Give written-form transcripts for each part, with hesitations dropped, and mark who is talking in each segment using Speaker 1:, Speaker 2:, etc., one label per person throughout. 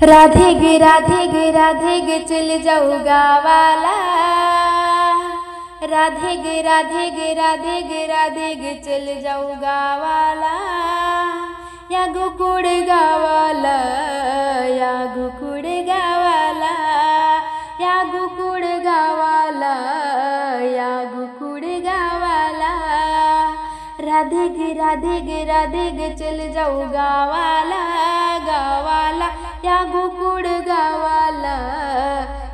Speaker 1: राधे गे राधे गे राधे गे चल जाऊ गावाला। राधे गे राधे गे राधे गे राधे गे चल जाऊ गावाला। या गोकुळ गावाला, या गोकुळ गावाला, या गोकुळ गावाला, या गोकुळ गावाला। राधे गे राधे गे राधे गे चल जाऊ गावाला, गावाला या गोकुळ गावाला,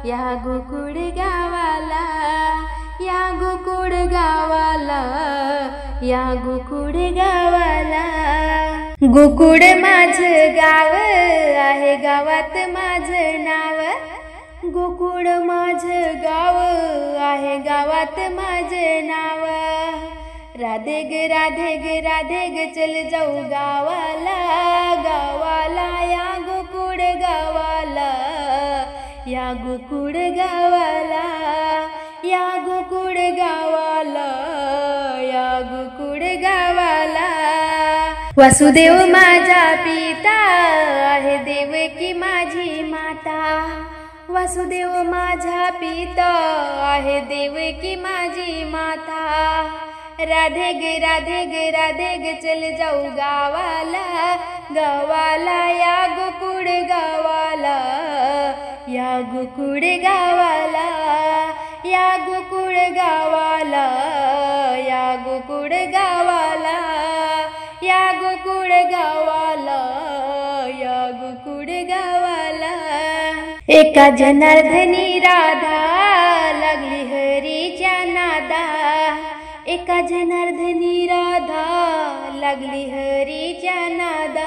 Speaker 1: या गोकुळ गावाला, या गोकुळ गावाला, या गोकुळ गावाला। गोकुळ माझं गाव आहे, गावात माझं नाव। गोकुळ माझं गाव आहे, गावात माझं नाव। राधे गे राधे गे राधे गे चल जाऊ गावाला, गावाला या गोकुळ गावाला, या गोकुळ गावाला, या गोकुळ गावाला, या गोकुळ गावाला। वासुदेव माझा पिता आहे, देवकी माझी माता। वासुदेव माझा पिता आहे, देवकी माझी माता। राधे गे राधे गे राधे गे चल जाऊ गावाला, गावाला या गोकुळ गावाला, या गोकुळ गावाला, या गोकुळ गावाला, या गोकुळ गावाला, या गोकुळ गावाला, या गोकुळ गावाला। एका जनार्दनी राधा लागली हरीच्या नादा। एका जनार्दनी राधा लागली हरीच्या नादा।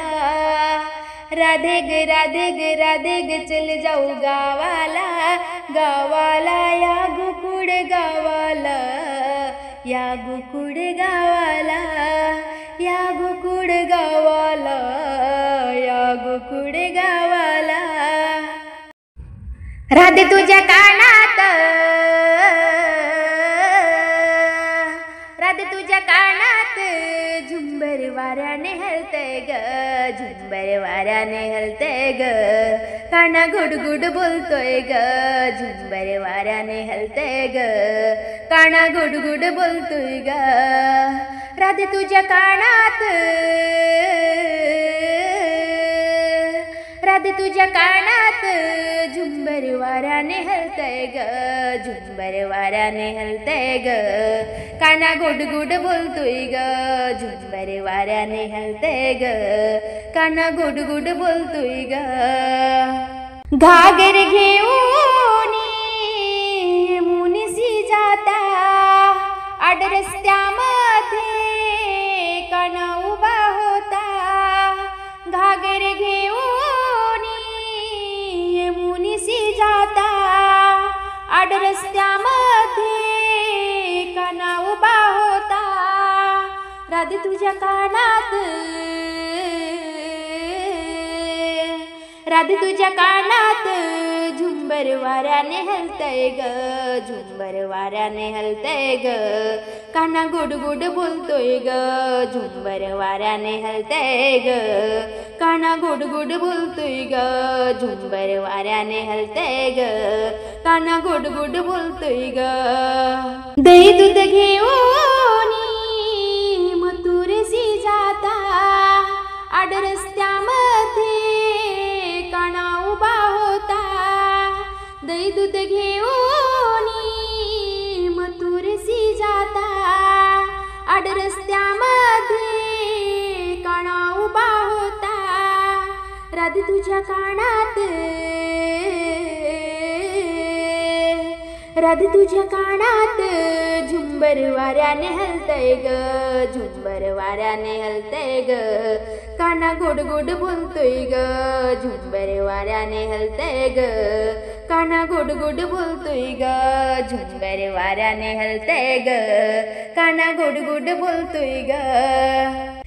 Speaker 1: राधे गे राधे गे राधे गे चल जाऊ गावाला, गावाला या गोकुळ गावाला, या गोकुळ गावाला, या गोकुळ गावाला, या गोकुळ गावाला। राधे तुझ्या कानात, राधे तुझ्या कानात झुंबर वाऱ्याने हलतय ग, झुंबर वाऱ्याने हलतय ग। काना गुडगुड बोलतोय ग, झुंबर वाऱ्याने हलतय ग। काना गुडगुड बोलतोय ग। राधे तुझ्या कानात, राधे तुझ्या कानात झुंबर वाऱ्याने हलतय ग, झुंबर वाऱ्याने हलतय ग। काना गुडगुड बोलतोय ग, झुंबर वाऱ्याने हलतय ग। काना गुडगुड बोलतोय ग। घागर घेऊन मुनिसी जाता, आड रस्त्यामध्ये काना उभा होता। घागर घेऊन मुनिसी जाता, आड रस्त्यामध्ये काना उभा होता। राधे तुझ्या कानात, राधे तुझ्या कानात झुंबर वाऱ्याने हलतय ग, झुंबर वाऱ्याने हलतय ग। काना गुडगुड बोलतोय ग, झुंबर वाऱ्याने हलतय ग। काना गुडगुड बोलतोय ग, झुंबर वाऱ्याने हलतय ग। काना गुडगुड बोलतोय ग। दही दूध घेऊन मथुरेसी जाता, आड रस्त्यामध्ये काना उभा होता। दही दूध घेऊन मथुरेसी जाता, आड रस्त्यामध्ये काना उभा होता। राधे तुझ्या कानात, राधे तुझ्या कानात झुंबर वाऱ्याने हलतय ग, झुंबर वाऱ्याने हलतय ग। काना गुडगुड बोलतोय ग, झुंबर वाऱ्याने हलतय ग। काना गुडगुड बोलतोय ग, झुंबर वाऱ्याने हलतय ग। काना गुडगुड बोलतोय ग।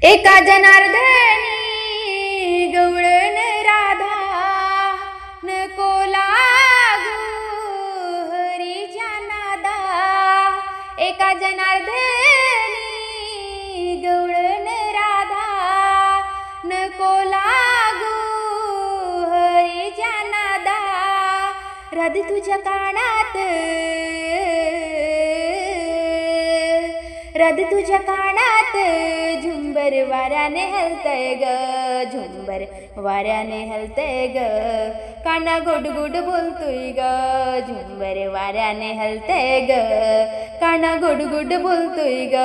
Speaker 1: एका जनार्दनी गवळण राधा, नको लागू हरीच्या नादा। एका जनार्दनी गवळण राधा, नको लागू हरीच्या रद तुझ्या कानात, रद तुझ्या कानात झुंबर वाऱ्याने हलतय ग, झुंबर वाऱ्याने हलतय ग, काना गोड गोड बोलतोय ग, झुंबर वाऱ्याने हलतय ग, काना गोड गोड बोलतोय ग,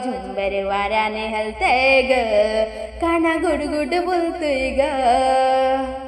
Speaker 1: झुंबर वाऱ्याने हलतय ग, काना गोड गोड बोलतोय ग.